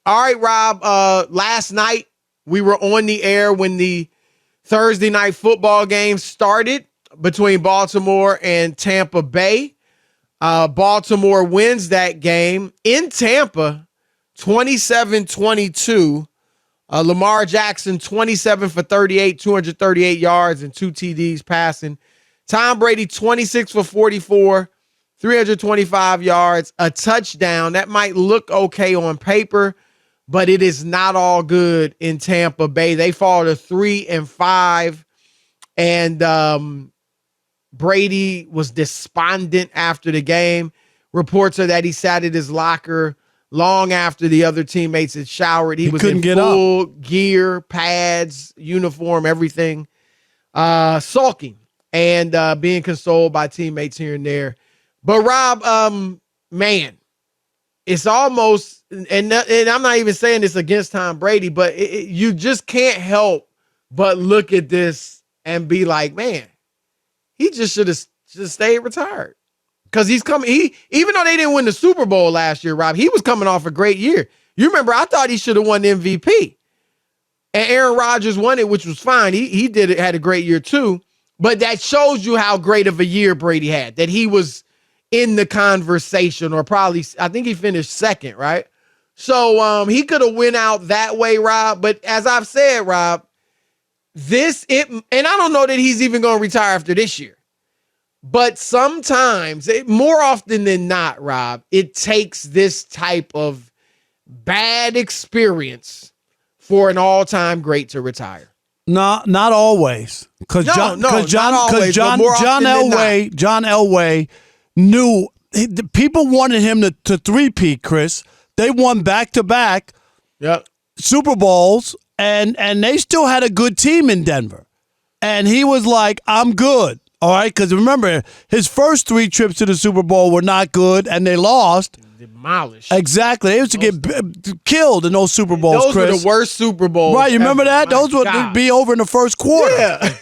All right, Rob. Last night we were on the air when the Thursday night football game started between Baltimore and Tampa Bay. Baltimore wins that game in Tampa, 27-22. Lamar Jackson, 27 for 38, 238 yards and 2 TDs passing. Tom Brady, 26 for 44, 325 yards, a touchdown. That might look okay on paper, but it is not all good in Tampa Bay. They fall to 3-5, and Brady was despondent after the game. Reports are that he sat at his locker long after the other teammates had showered. He was in full gear, pads, uniform, everything, sulking and being consoled by teammates here and there. But Rob, man, it's almost, and I'm not even saying this against Tom Brady, but you just can't help but look at this and be like, man, he just should have stayed retired. Because he's coming, even though they didn't win the Super Bowl last year, Rob, he was coming off a great year. You remember, I thought he should have won the MVP. And Aaron Rodgers won it, which was fine. He did it, had a great year too. But that shows you how great of a year Brady had, that he was in the conversation, or probably, I think he finished second, right? So he could have went out that way, Rob. But as I've said, Rob, and I don't know that he's even going to retire after this year. But sometimes, more often than not, Rob, it takes this type of bad experience for an all-time great to retire. No, not always. Because John Elway knew people wanted him to three-peat, Chris. They won back-to-back Super Bowls, and they still had a good team in Denver. And he was like, I'm good. All right, because remember, his first 3 trips to the Super Bowl were not good, and they lost. Demolished. Exactly. They used to get killed in those Super Bowls, Those Chris. were the worst Super Bowls. Right, you remember that? Those would be over in the first quarter. Yeah.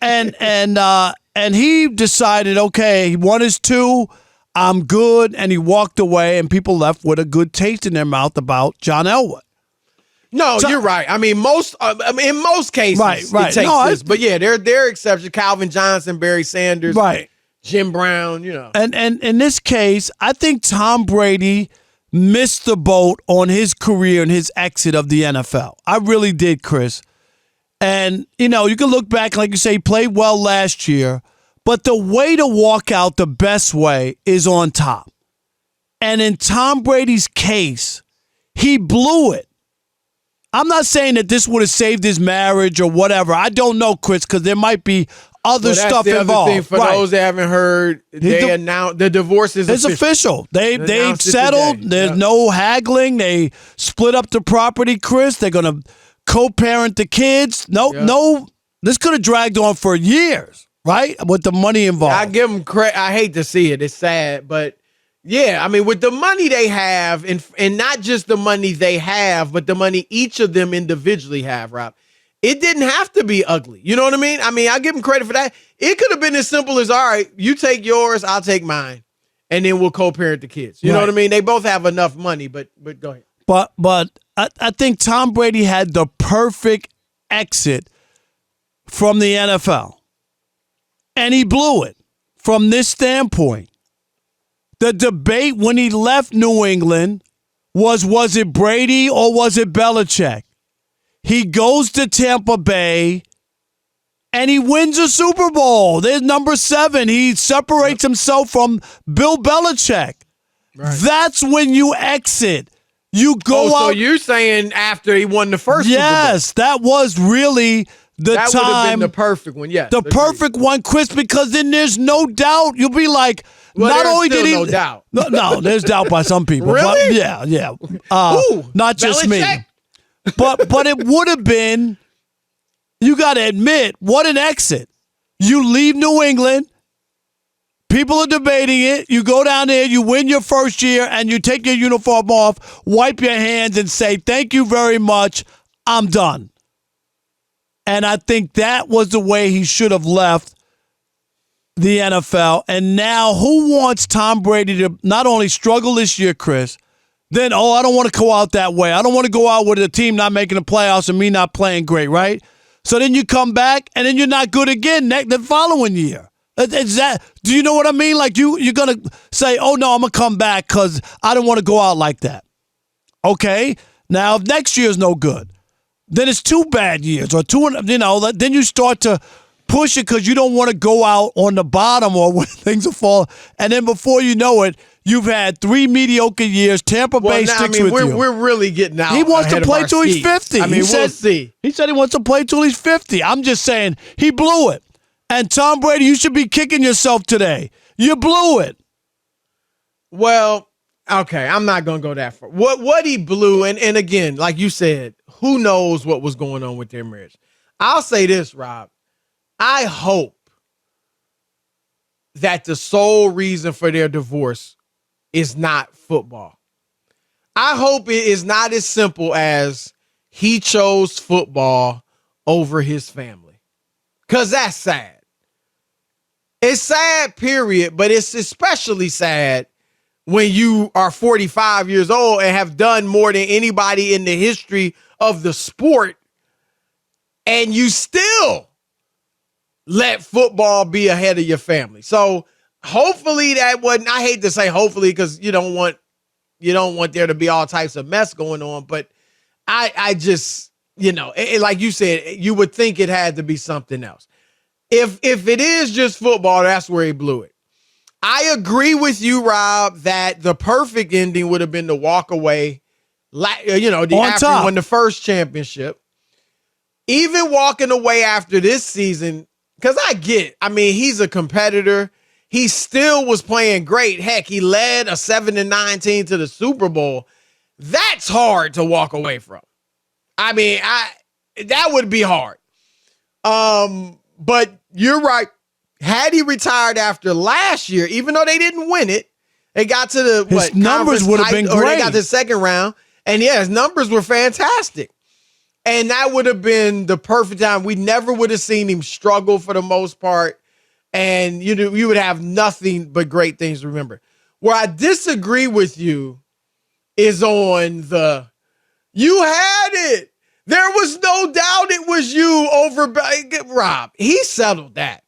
and he decided, okay, he won his 2, I'm good, and he walked away, and people left with a good taste in their mouth about John Elway. No, you're right. I mean, in most cases, it takes this. But yeah, there are exceptions. Calvin Johnson, Barry Sanders, Jim Brown, And in this case, I think Tom Brady missed the boat on his career and his exit of the NFL. I really did, Chris. And, you can look back, like you say, he played well last year. But the way to walk out the best way is on top. And in Tom Brady's case, he blew it. I'm not saying that this would have saved his marriage or whatever. I don't know, Chris, because there might be other stuff involved. Other thing, for those that haven't heard, they announced the divorce is official. It's official. They settled. There's no haggling. They split up the property, Chris. They're going to co-parent the kids. No. This could have dragged on for years, right, with the money involved. I give them credit. I hate to see it. It's sad, but yeah, I mean, with the money they have, and not just the money they have, but the money each of them individually have, Rob, it didn't have to be ugly. You know what I mean? I give them credit for that. It could have been as simple as, all right, you take yours, I'll take mine, and then we'll co-parent the kids. You know what I mean? They both have enough money, but go ahead. But I think Tom Brady had the perfect exit from the NFL, and he blew it from this standpoint. The debate when he left New England was it Brady or was it Belichick? He goes to Tampa Bay and he wins a Super Bowl. There's number 7. He separates himself from Bill Belichick. Right. That's when you exit. You go out. So you're saying after he won the first Super Bowl? Yes, that was really that time. That would have been the perfect one, yes. The perfect one, Chris, because then there's no doubt. You'll be like, well, not only did he, no doubt. No, there's doubt by some people. Really? But yeah. Ooh, not just Belichick? Me. But it would have been, you got to admit, what an exit. You leave New England. People are debating it. You go down there, you win your first year, and you take your uniform off, wipe your hands, and say, thank you very much. I'm done. And I think that was the way he should have left the NFL. And now who wants Tom Brady to not only struggle this year, Chris, then, I don't want to go out that way. I don't want to go out with a team not making the playoffs and me not playing great, right? So then you come back, and then you're not good again the following year. Is that, do you know what I mean? Like, you're going to say, oh, no, I'm going to come back because I don't want to go out like that. Okay? Now, if next year's no good, then it's 2 bad years or 2, then you start to push it because you don't want to go out on the bottom or when things are falling. And then before you know it, you've had 3 mediocre years. Tampa Bay sticks with you. We're really getting out. He wants to play till he's 50. I mean, we'll see. He said he wants to play till he's 50. I'm just saying he blew it. And Tom Brady, you should be kicking yourself today. You blew it. Well, okay, I'm not going to go that far. What he blew, and again, like you said, who knows what was going on with their marriage. I'll say this, Rob. I hope that the sole reason for their divorce is not football. I hope it is not as simple as he chose football over his family. Because that's sad. It's sad, period, but it's especially sad when you are 45 years old and have done more than anybody in the history of the sport, and you still let football be ahead of your family. So hopefully that wasn't, I hate to say hopefully because you don't want there to be all types of mess going on, but I just, like you said, you would think it had to be something else. If it is just football, that's where he blew it. I agree with you, Rob, that the perfect ending would have been to walk away, after he won the first championship. Even walking away after this season, because he's a competitor. He still was playing great. Heck, he led a 7-9 team to the Super Bowl. That's hard to walk away from. That would be hard. But you're right. Had he retired after last year, even though they didn't win it, they got to his numbers would have been great. Or they got to the second round, and his numbers were fantastic. And that would have been the perfect time. We never would have seen him struggle for the most part, and you would have nothing but great things to remember. Where I disagree with you is on you had it. There was no doubt it was you over Rob. He settled that.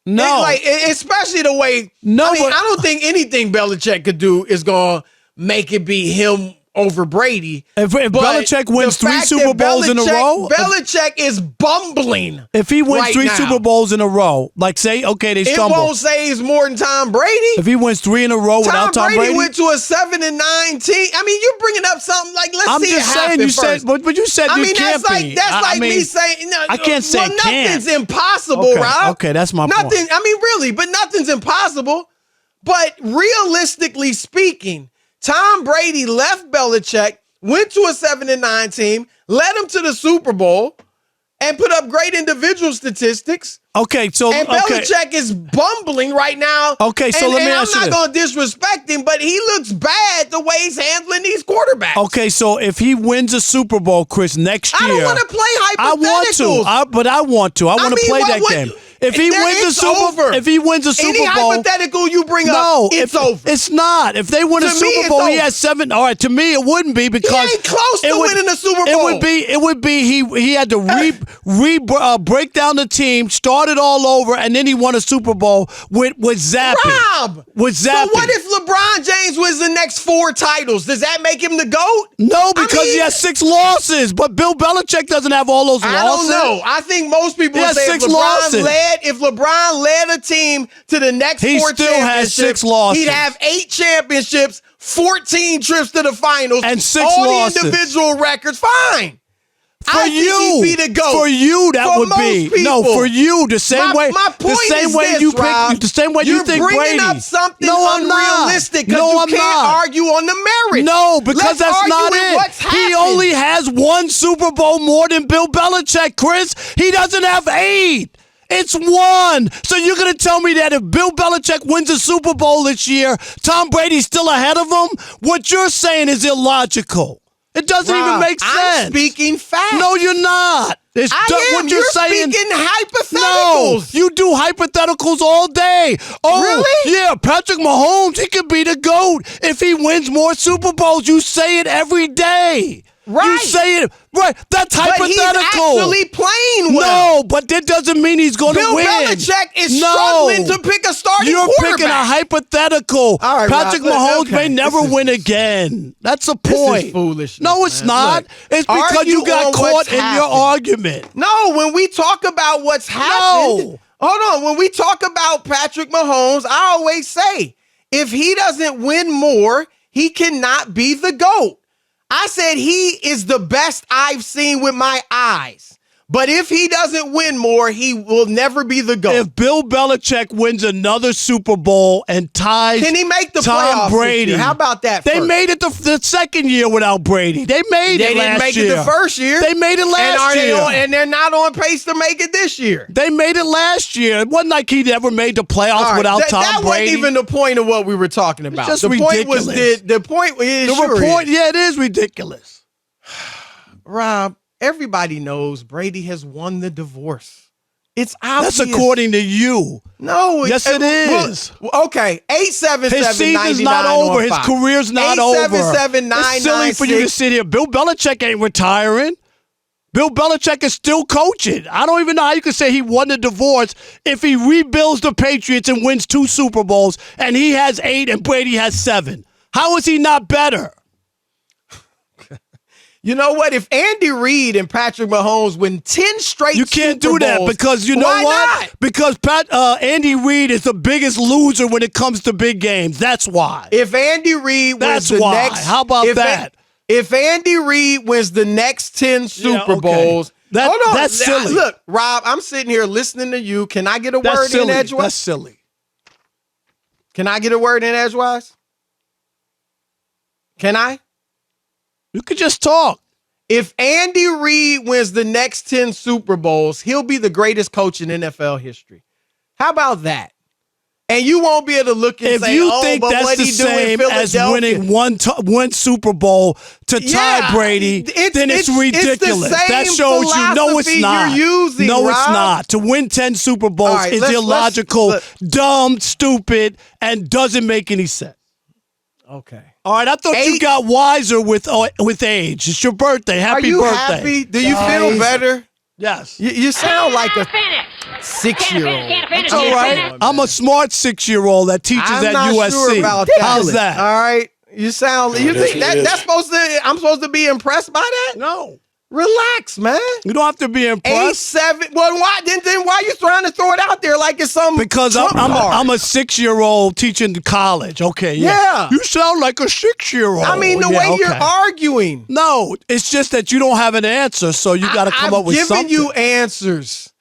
No. Especially the way, I don't think anything Belichick could do is going to make it be him over Brady. If Belichick wins 3 Super Bowls in a row? Belichick is bumbling. If he wins right 3 now. Super Bowls in a row, like say, okay, they stumble. It won't say he's more than Tom Brady. If he wins 3 in a row without Tom Brady. Went to a 7-9 team. You're bringing up something like, let's see it happen first. But you said you can't be. That's like me saying, no, I can't say nothing's impossible, Rob. Okay, that's my point. Really, but nothing's impossible. But realistically speaking, Tom Brady left Belichick, went to a 7-9 team, led them to the Super Bowl, and put up great individual statistics. Okay, so Belichick is bumbling right now. Okay, so let me ask you I'm not going to disrespect him, but he looks bad the way he's handling these quarterbacks. Okay, so if he wins a Super Bowl, Chris, next year, I don't want to play hypotheticals. I want to. I want to play that game. If he wins a Super Bowl, any hypothetical you bring up, it's over. It's not. If they win a Super Bowl, he has 7. All right, to me, it wouldn't be because he ain't close to winning the Super Bowl. It would be he had to break down the team, start it all over, and then he won a Super Bowl with Zappy. Rob, with Zappy. So what if LeBron James wins the next 4 titles? Does that make him the GOAT? No, because he has 6 losses. But Bill Belichick doesn't have all those losses. I don't know. I think most people would say if LeBron led a team to the next 4 championships, he still has 6 losses. He'd have 8 championships, 14 trips to the finals, and 6 all losses. The individual records. Fine. I think he'd be the GOAT. For you, that would be. People. No, for you, the same way. My point the same is way this, you Rob, pick, the same way you think Brady. You're Brady. bringing up something unrealistic because you can't argue on the merits. No, because that's not it. He only has 1 Super Bowl more than Bill Belichick, Chris. He doesn't have 8. It's 1. So you're going to tell me that if Bill Belichick wins a Super Bowl this year, Tom Brady's still ahead of him? What you're saying is illogical. It doesn't even make sense. I'm speaking facts. No, you're not. It's I am. what you're saying. Speaking hypotheticals. No, you do hypotheticals all day. Oh, really? Yeah, Patrick Mahomes, he could be the GOAT if he wins more Super Bowls. You say it every day. Right. You say it. Right. That's hypothetical. But he's actually playing well. No, but that doesn't mean he's going to win. Bill Belichick is struggling to pick a starting quarterback. You're picking a hypothetical. All right, Patrick Rob, Mahomes may never win again. That's the point. This is foolishness. No, it's man. not. Look, it's because you got caught in your argument. No, when we talk about what's happened. Hold on. When we talk about Patrick Mahomes, I always say, if he doesn't win more, he cannot be the GOAT. I said he is the best I've seen with my eyes. But if he doesn't win more, he will never be the GOAT. If Bill Belichick wins another Super Bowl and ties Can he make the Tom playoffs Brady? This year? How about that? They first? made it the second year without Brady. They made it last year. They didn't make it the first year. They made it last year. And they're not on pace to make it this year. They made it last year. It wasn't like he ever made the playoffs without Tom that Brady. Wasn't even the point of what we were talking about. It's just the ridiculous. Point was the point is the sure report. is. Yeah, it is ridiculous. Rob, everybody knows Brady has won the divorce. It's obvious. That's according to you. No. Yes, it is. Well, okay. 877-99-05. His season's not over. His career's not over. 877-996. It's silly for you to sit here. Bill Belichick ain't retiring. Bill Belichick is still coaching. I don't even know how you can say he won the divorce if he rebuilds the Patriots and wins 2 Super Bowls and he has 8 and Brady has 7. How is he not better? You know what? If Andy Reid and Patrick Mahomes win 10 straight you can't Super do that Bowls, because you know why what? Not? Because Andy Reid is the biggest loser when it comes to big games. That's why. If Andy Reid wins That's why. next, How about that? If Andy Reid wins the next 10 Super Bowls, hold on. That's silly. Look, Rob, I'm sitting here listening to you. Can I get a That's word silly. in edgewise? That's silly. Can I get a word in edgewise? Can I? You could just talk. If Andy Reid wins the next 10 Super Bowls, he'll be the greatest coach in NFL history. How about that? And you won't be able to look and if say, you think that's the same as winning one Super Bowl to tie Brady, then it's ridiculous. That shows you no, it's not. Using, no, Rob. It's not. To win 10 Super Bowls is illogical, dumb, stupid, and doesn't make any sense. Okay. All right, I thought you got wiser with age. It's your birthday. Happy birthday. Happy? Do you feel better? Yes. You sound like a 6-year-old. All right. I'm a smart 6-year-old that teaches at USC. I'm not sure about that. How's that? All right. You sound. You think that's supposed to? I'm supposed to be impressed by that? No. Relax, man. You don't have to be impressed. 8-7. Well, why then why you trying to throw it out there like it's some? Because I'm a 6-year-old teaching college. Okay. Yeah. You sound like a 6-year-old. I mean, the way you're arguing. No, it's just that you don't have an answer, so you got to come up with something. I'm giving you answers.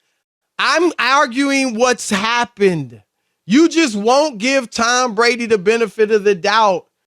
I'm arguing what's happened. You just won't give Tom Brady the benefit of the doubt